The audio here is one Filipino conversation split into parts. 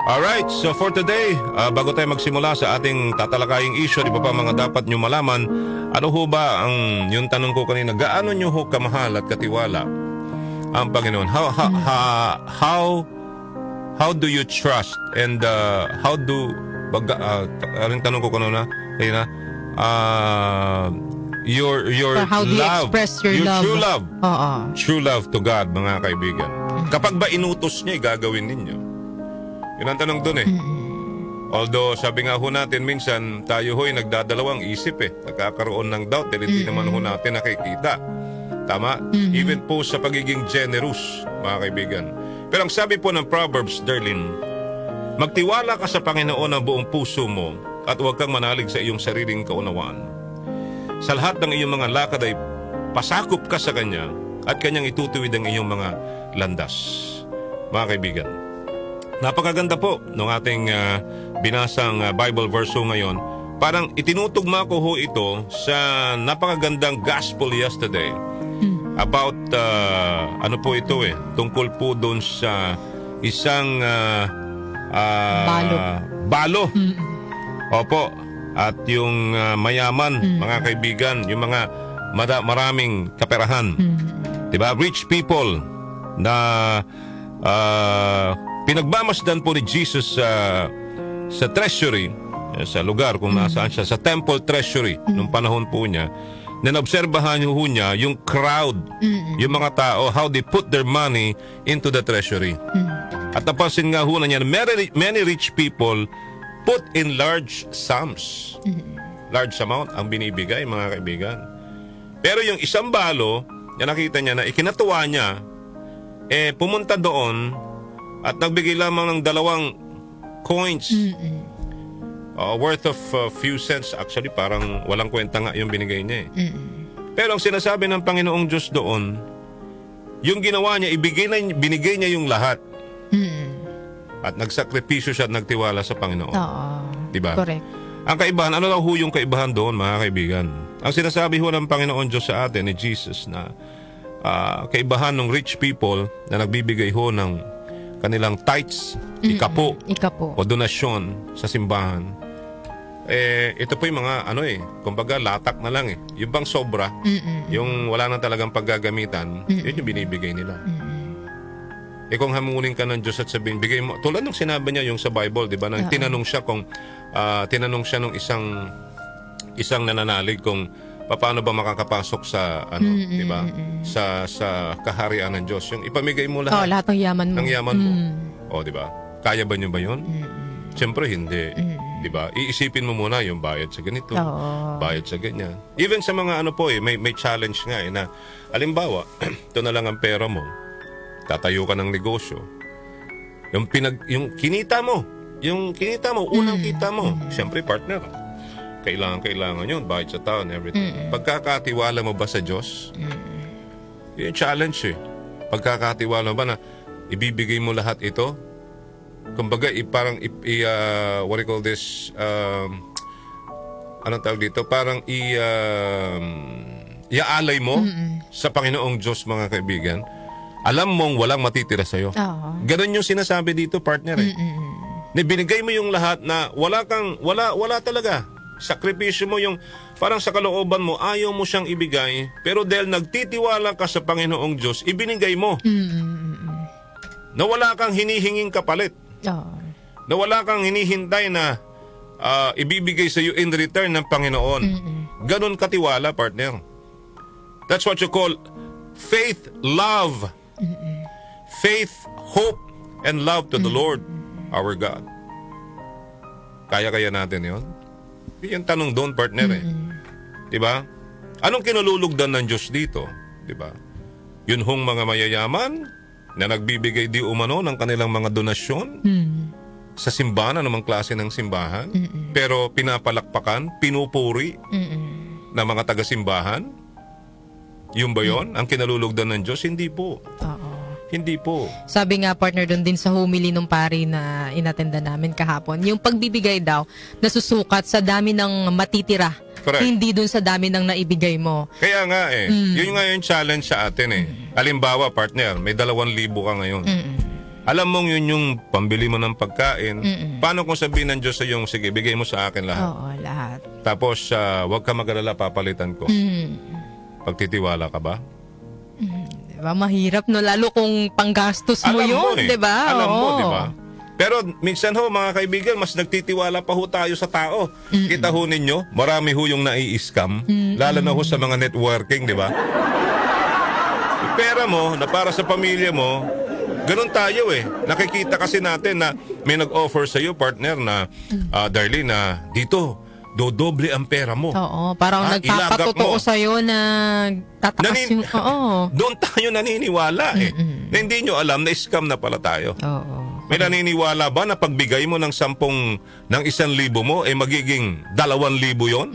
Alright, so for today, bago tayo magsimula sa ating tatalakaying issue, di ba pa mga dapat nyo malaman, ano ho ba ang yung tanong ko kanina, gaano nyo ho kamahal at katiwala ang Panginoon? How do you trust and how do anong tanong ko kanina, your how do you love, express your love? true love, Oo. true love to God, mga kaibigan. Kapag ba inutos niya, gagawin ninyo? Yun ang tanong doon eh. Although sabi nga ho natin minsan tayo ho'y nagdadalawang isip eh. Nagkakaroon ng doubt dahil hindi naman ho natin nakikita. Tama? Even po sa pagiging generous, mga kaibigan. Pero ang sabi po ng Proverbs, Darlene, magtiwala ka sa Panginoon ng buong puso mo at huwag kang manalig sa iyong sariling kaunawaan. Sa lahat ng iyong mga lakad ay pasakop ka sa Kanya at Kanyang itutuwid ang iyong mga landas. Mga kaibigan, napakaganda po ng ating binasang Bible verse ngayon. Parang itinutugma ko ho ito sa napakagandang gospel yesterday about ano po ito eh, tungkol po doon sa isang balo. Opo. At yung mayaman, mga kaibigan, yung mga maraming kaperahan. Diba? Rich people na pinagmamasdan po ni Jesus sa treasury, sa lugar kung nasaan siya, sa temple treasury, nung panahon po niya, na naobserbahan ho niya yung crowd, yung mga tao, how they put their money into the treasury. At napansin nga ho na niya, many rich people put in large sums. Large amount ang binibigay, mga kaibigan. Pero yung isang balo, na nakita niya na ikinatuwa niya, pumunta doon at nagbigay lamang ng 2 coins worth of few cents. Actually, parang walang kwenta nga yung binigay niya eh. Pero ang sinasabi ng Panginoong Diyos doon, yung ginawa niya, binigay niya yung lahat. At nagsakripisyo siya at nagtiwala sa Panginoon. Oo. Diba? Correct. Ang kaibahan, ano daw ho yung kaibahan doon, mga kaibigan? Ang sinasabi ho ng Panginoon Diyos sa atin, ni Jesus, na kaibahan ng rich people na nagbibigay ho ng kanilang tithes, ikapo, o donasyon sa simbahan. Ito po yung mga, kumbaga latak na lang eh. Yung bang sobra, yung wala nang talagang paggagamitan, yun yung binibigay nila. Kung hamunin ka ng Diyos at sabihin, bigay mo, tulad ng sinabi niya yung sa Bible, di ba? Nang tinanong siya tinanong siya nung isang nananalig kung paano ba makakapasok sa di ba? Sa kaharian ng Diyos. Yung ipamigay mo lahat. Lahat ng yaman mo. Ng yaman mo. Di ba? Kaya ba niyo ba 'yon? Siyempre hindi. Di ba? Iisipin mo muna yung bayad sa ganito, bayad sa ganyan. Even sa mga may challenge nga na halimbawa, ito na lang ang pera mo. Tatayo ka ng negosyo. Yung kinita mo, unang kita mo, siyempre partner. Kailangan yun, bayad sa tao and everything. Pagkakatiwala mo ba sa Diyos? Yung challenge eh. Pagkakatiwala mo ba na ibibigay mo lahat ito? Kumbaga, parang what do you call this? Anong tawag dito? Parang iaalay mo sa Panginoong Diyos, mga kaibigan. Alam mong walang matitira sa'yo. Ganon yung sinasabi dito, partner eh. Na binigay mo yung lahat na wala talaga. Sakripisyo mo yung parang sa kalooban mo, ayaw mo siyang ibigay, pero dahil nagtitiwala ka sa Panginoong Diyos, ibinigay mo. Na wala kang hinihinging kapalit. Na wala kang hinihintay na ibibigay sa iyo in return ng Panginoon. Ganon katiwala, partner. That's what you call faith, love. Faith, hope, and love to the Lord, our God. Kaya natin yon? Yung tanong doon, partner eh. Diba? Anong kinululugdan ng Diyos dito? Diba? Yun hong mga mayayaman na nagbibigay di umano ng kanilang mga donasyon sa simbahan, anumang klase ng simbahan, pero pinapalakpakan, pinupuri ng mga taga-simbahan? Yung ba yun? Ang kinalulugdan ng Diyos? Hindi po. Hindi po. Sabi nga partner doon din sa homily nung pari na inatenda namin kahapon, yung pagbibigay daw nasusukat sa dami ng matitira. Correct. Hindi doon sa dami ng naibigay mo. Kaya nga yun nga yung challenge sa atin eh. Halimbawa partner, may 2,000 ka ngayon. Alam mong yun yung pambili mo ng pagkain. Paano kung sabihin ng Diyos sa iyong, sige, bigay mo sa akin lahat. Oo, lahat. Tapos, huwag ka mag-alala, papalitan ko. Pagtitiwala ka ba? Diba? Mahirap, no? Lalo kung panggastos mo yun, diba? Alam mo, Oo. diba? Pero minsan ho, mga kaibigan, mas nagtitiwala pa ho tayo sa tao. Kita ho ninyo, marami ho yung nai-scam. Lalo na ho sa mga networking, di ba? Yung pera mo, na para sa pamilya mo, ganun tayo eh. Nakikita kasi natin na may nag-offer sa iyo, partner, na, Darlene, na dito, dodoble ang pera mo. Oo, parang Ilagak nagpapatotoo mo. sa'yo na tataas yung... Oo. Doon tayo naniniwala eh. Na hindi nyo alam na scam na pala tayo. Oo. May naniniwala ba na pagbigay mo ng 1,000 mo, eh magiging 2,000 yon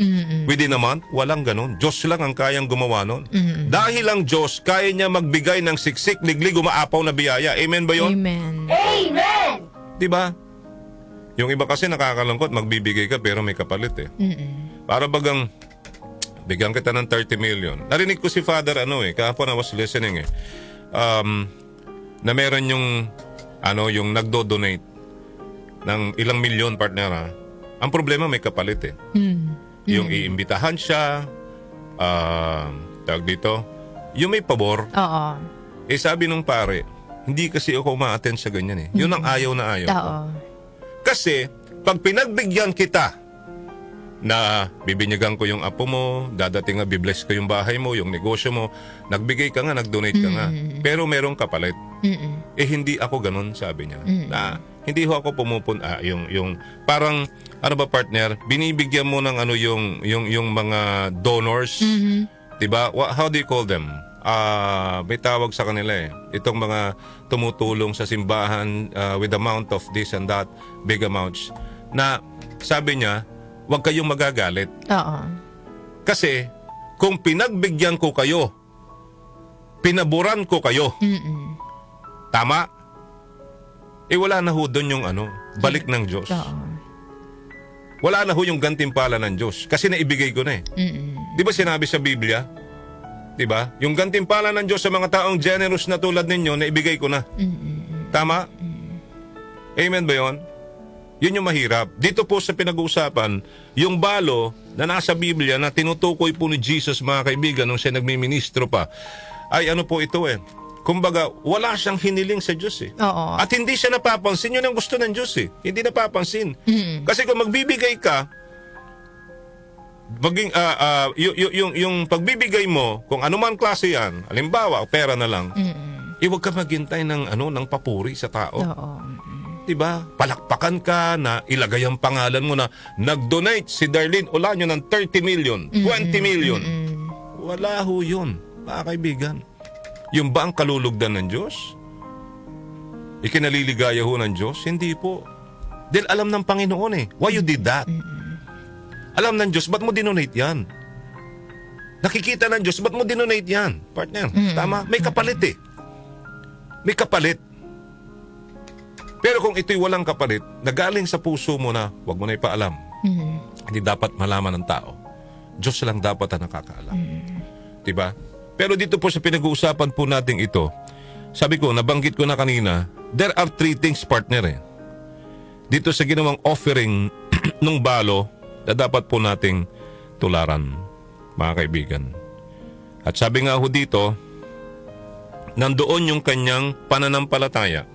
within a month? Walang ganun. Diyos lang ang kayang gumawa nun. Dahil ang Diyos, kaya niya magbigay ng siksik, liglig, umaapaw na biyaya. Amen ba yon? Amen. Diba? Yung iba kasi nakakalungkot, magbibigay ka pero may kapalit eh. Para bagang, bigyan kita ng 30 million. Narinig ko si Father, kahapon I was listening na meron yung nagdo-donate ng ilang milyon, partner ha. Ang problema may kapalit eh. Yung iimbitahan siya, tawag dito, yung may pabor. Oo. Sabi nung pare, hindi kasi ako ma-attend sa ganyan eh. Yun ang ayaw na ayaw ko. Oo. Kasi, pag pinagbigyan kita na bibinyagan ko yung apo mo, dadating nga bibless ko yung bahay mo, yung negosyo mo, nagbigay ka nga, nag-donate ka nga. Pero merong kapalit. Hindi ako ganun, sabi niya. Na hindi ho ako yung parang ano ba, partner, binibigyan mo ng yung mga donors, 'di ba? How do you call them? May tawag sa kanila eh. Itong mga tumutulong sa simbahan with amount of this and that, big amounts. Na sabi niya, huwag kayong magagalit. Oo. Kasi kung pinagbigyan ko kayo, pinaburan ko kayo, tama? Wala na ho doon yung balik ng Diyos. Oo. Wala na ho yung gantimpala ng Diyos. Kasi naibigay ko na eh. Di ba sinabi sa Biblia? Di ba? Yung gantimpala ng Diyos sa mga taong generous na tulad ninyo, naibigay ko na. Tama? Amen ba yun? Yun yung mahirap. Dito po sa pinag-uusapan, yung balo na nasa Biblia na tinutukoy po ni Jesus, mga kaibigan, nung siya nagmiministro pa, ay po ito eh. Kumbaga, wala siyang hiniling sa Diyos eh. Oo. At hindi siya napapansin. Yun ang gusto ng Diyos eh. Hindi napapansin. Kasi kung magbibigay ka, yung pagbibigay mo, kung anuman klase yan, halimbawa, pera na lang, huwag ka maghintay ng papuri sa tao. Oo. Diba? Palakpakan ka na ilagay ang pangalan mo na nag-donate si Darlene Olanyo ng 30 million, 20 million. Wala ho yun, mga kaibigan. Yung ba ang kalulugdan ng Diyos? Ikinaliligaya ho ng Diyos? Hindi po. Dahil alam ng Panginoon eh. Why you did that? Alam ng Diyos, ba't mo dinonate yan? Nakikita ng Diyos, ba't mo dinonate yan? Partner, tama? May kapalit eh. May kapalit. Pero kung ito'y walang kapalit, nagaling sa puso mo na, huwag mo na ipaalam. Hindi dapat malaman ng tao. Diyos lang dapat ang nakakaalam. Diba? Pero dito po sa pinag-uusapan po natin ito, sabi ko, nabanggit ko na kanina, there are 3 things, partner eh. Dito sa ginawang offering ng balo na dapat po nating tularan, mga kaibigan. At sabi nga ho dito, nandoon yung kanyang pananampalataya,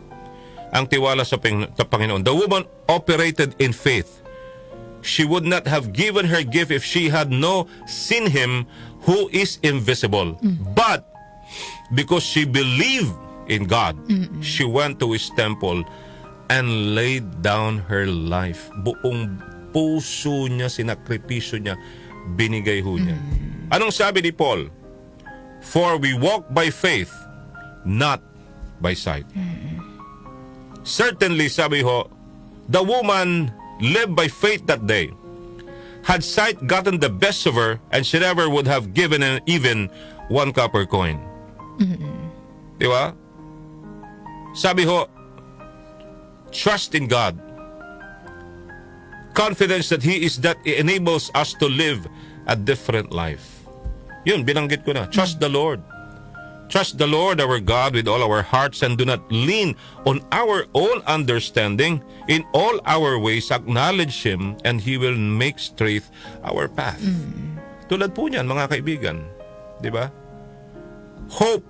ang tiwala sa Panginoon. The woman operated in faith. She would not have given her gift if she had no seen him who is invisible. But because she believed in God, she went to his temple and laid down her life. Buong puso niya, sinakripisyo niya, binigay ho niya. Anong sabi ni Paul? For we walk by faith, not by sight. Certainly, sabi ho, the woman lived by faith that day. Had sight gotten the best of her, and she never would have given even 1 copper coin. Di ba? Sabi ho, trust in God. Confidence that He is that enables us to live a different life. Yun, binanggit ko na. Trust the Lord. Trust the Lord our God with all our hearts and do not lean on our own understanding. In all our ways, acknowledge Him and He will make straight our path. Tulad po niyan, mga kaibigan. Di ba? Hope,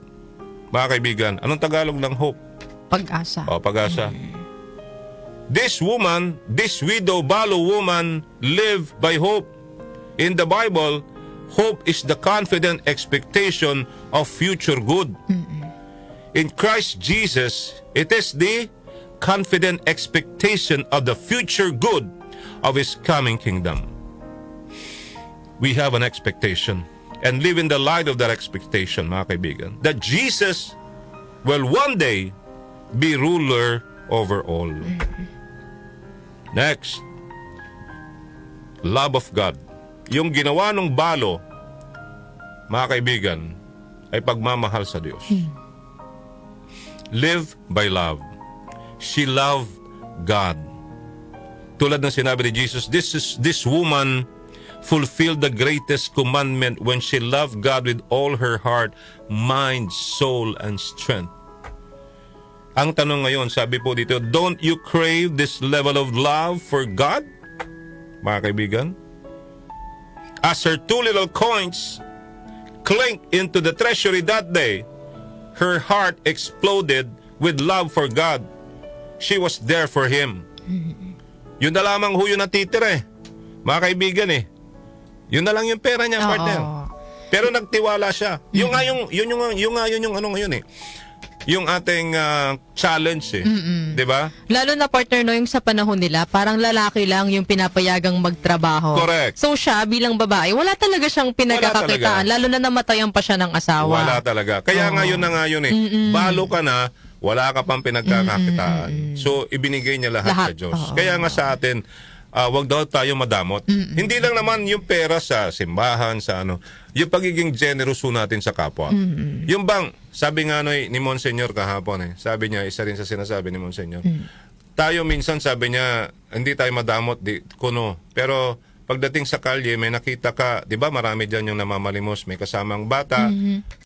mga kaibigan. Anong Tagalog ng hope? Pag-asa. O, pag-asa. This woman, this widow Balo woman, lived by hope. In the Bible, hope is the confident expectation of future good. In Christ Jesus, it is the confident expectation of the future good of His coming kingdom. We have an expectation and live in the light of that expectation, mga kaibigan, that Jesus will one day be ruler over all. Next, love of God. Yung ginawa ng Balo, mga kaibigan, ay pagmamahal sa Diyos. Live by love. She loved God. Tulad ng sinabi ni Jesus, this woman fulfilled the greatest commandment when she loved God with all her heart, mind, soul, and strength. Ang tanong ngayon, sabi po dito, don't you crave this level of love for God? Mga kaibigan, as her 2 little coins clinked into the treasury that day, her heart exploded with love for God. She was there for Him. Yun na lamang ho yung natitira mga kaibigan Yun na lang yung pera niya, partner. Pero nagtiwala siya. Yun yung ano ngayon yung ating challenge 'di ba? Lalo na partner no, yung sa panahon nila, parang lalaki lang yung pinapayagang magtrabaho. Correct. So siya bilang babae, wala talaga siyang pinagkakakitaan, lalo na namatayan pa siya ng asawa. Wala talaga. Kaya ngayon na ngayon balo ka na, wala ka pang pinagkakakitaan. So ibinigay niya lahat sa Diyos. Kaya nga sa atin, wag daw tayo madamot. Hindi lang naman yung pera sa simbahan, sa yung pagiging generous natin sa kapwa. Yung bang, sabi nga ni Monsignor kahapon sabi niya, isa rin sa sinasabi ni Monsignor, tayo minsan sabi niya, hindi tayo madamot, kuno. Pero pagdating sa kalye, may nakita ka, di ba marami dyan yung namamalimos, may kasamang bata.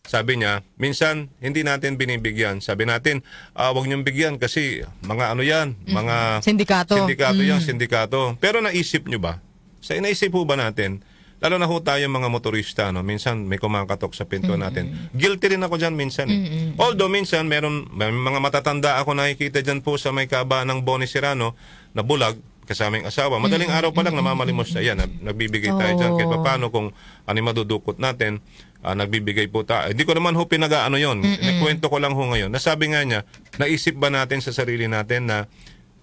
Sabi niya, minsan hindi natin binibigyan. Sabi natin, wag niyong bigyan kasi mga yan, mga sindikato. Sindikato yan, sindikato. Pero naisip niyo ba? Sa inaisip po ba natin, lalo na ho tayo mga motorista, minsan may kumakatok sa pinto natin. Guilty rin ako dyan minsan. Although minsan may mga matatanda ako nakikita dyan po sa may kaba ng Boni Serrano na bulag, kasamang asawa. Madaling araw pa lang namamalimos na yan. Nagbibigay tayo dyan. Kahit paano kung ano madudukot natin, nagbibigay po tayo. Hindi ko naman ho pinag-ano yun. Nakwento ko lang ho ngayon. Nasabi nga niya, naisip ba natin sa sarili natin na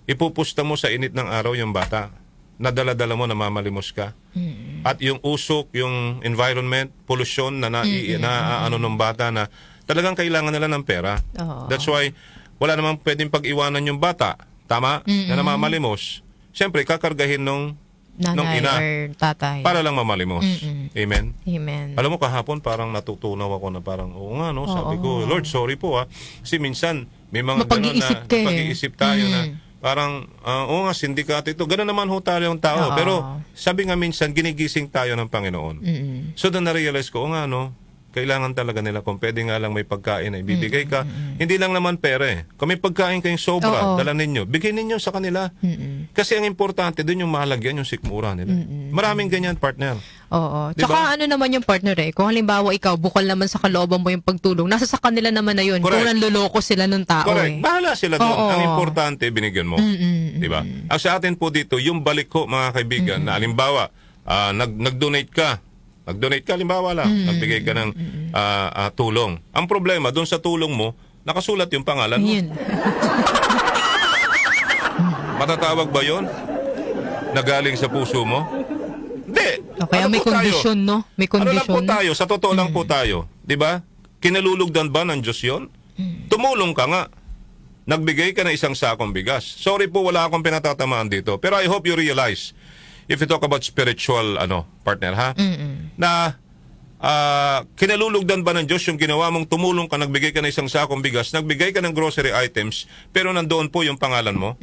ipupusta mo sa init ng araw yung bata? Nadala-dala mo, namamalimos ka. At yung usok, yung environment, pollution na ng bata na talagang kailangan nila ng pera. That's why wala namang pwedeng pag-iwanan yung bata. Tama? Na namamalimos. Siyempre, kakargahin nung nanay ina or tatay para lang mamalimos. Amen? Amen. Alam mo, kahapon parang natutunaw ako na parang, oo nga, sabi ko, Lord, sorry po Kasi minsan, may mga ganun na pag-iisip tayo na parang, oo nga, sindikato ito. Ganun naman ho tayo yung tao. Pero sabi nga minsan, ginigising tayo ng Panginoon. So doon na-realize ko, oo nga, kailangan talaga nila kung pwede nga lang may pagkain ay bibigay ka. Hindi lang naman pera Kung may pagkain kayong sobra, dala ninyo, bigay ninyo sa kanila. Kasi ang importante doon yung mahalagyan, yung sikmura nila. Maraming ganyan, partner. Oo. Diba? Tsaka ano naman yung partner kung halimbawa ikaw, bukal naman sa kalooban mo yung pagtulong, nasa sa kanila naman na yun. Correct. Kung nanloloko sila ng tao Correct. Bahala sila doon. Oo. Ang importante, binigyan mo. Diba? Ang sa atin po dito, yung balik ko, mga kaibigan, na halimbawa, nag-donate ka, halimbawa lang, nagbigay ka ng tulong. Ang problema, doon sa tulong mo, nakasulat yung pangalan mo. Yun. Matatawag ba yun? Nagaling sa puso mo? Hindi. Kaya may po tayo? kondisyon, no? May Ano lang po kondisyon. tayo? Sa totoo lang po tayo. Di ba? Kinalulugdan ba ng Diyos yun? Tumulong ka nga. Nagbigay ka ng isang sakong bigas. Sorry po, wala akong pinatatamaan dito. Pero I hope you realize, if you talk about spiritual, partner, na kinalulugdan ba ng Diyos yung ginawa mong tumulong ka, nagbigay ka ng isang sakong bigas, nagbigay ka ng grocery items, pero nandoon po yung pangalan mo?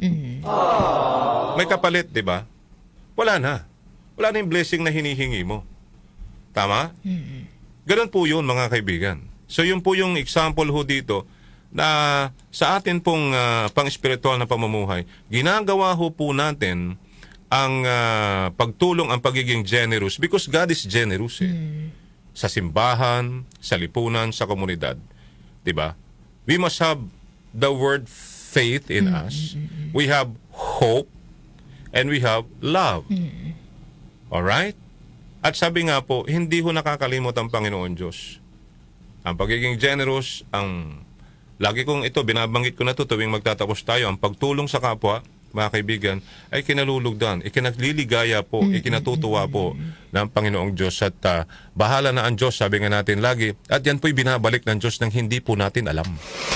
May kapalit, di ba? Wala na. Wala na yung blessing na hinihingi mo. Tama? Ganun po yun, mga kaibigan. So yun po yung example ho dito na sa atin pong pang-spiritual na pamumuhay, ginagawa ho po natin ang pagtulong, ang pagiging generous because God is generous sa simbahan, sa lipunan, sa komunidad. 'Di ba? We must have the word faith in us. We have hope and we have love. All right? At sabi nga po, hindi ho nakakalimot ang Panginoon Diyos. Ang pagiging generous, ang lagi kong ito, binabanggit ko na ito tuwing magtatapos tayo, ang pagtulong sa kapwa, mga kaibigan, ay kinalulugdan, ikinaliligaya po, ikinatutuwa po ng Panginoong Diyos. At bahala na ang Diyos, sabi nga natin lagi, at yan po'y binabalik ng Diyos nang hindi po natin alam.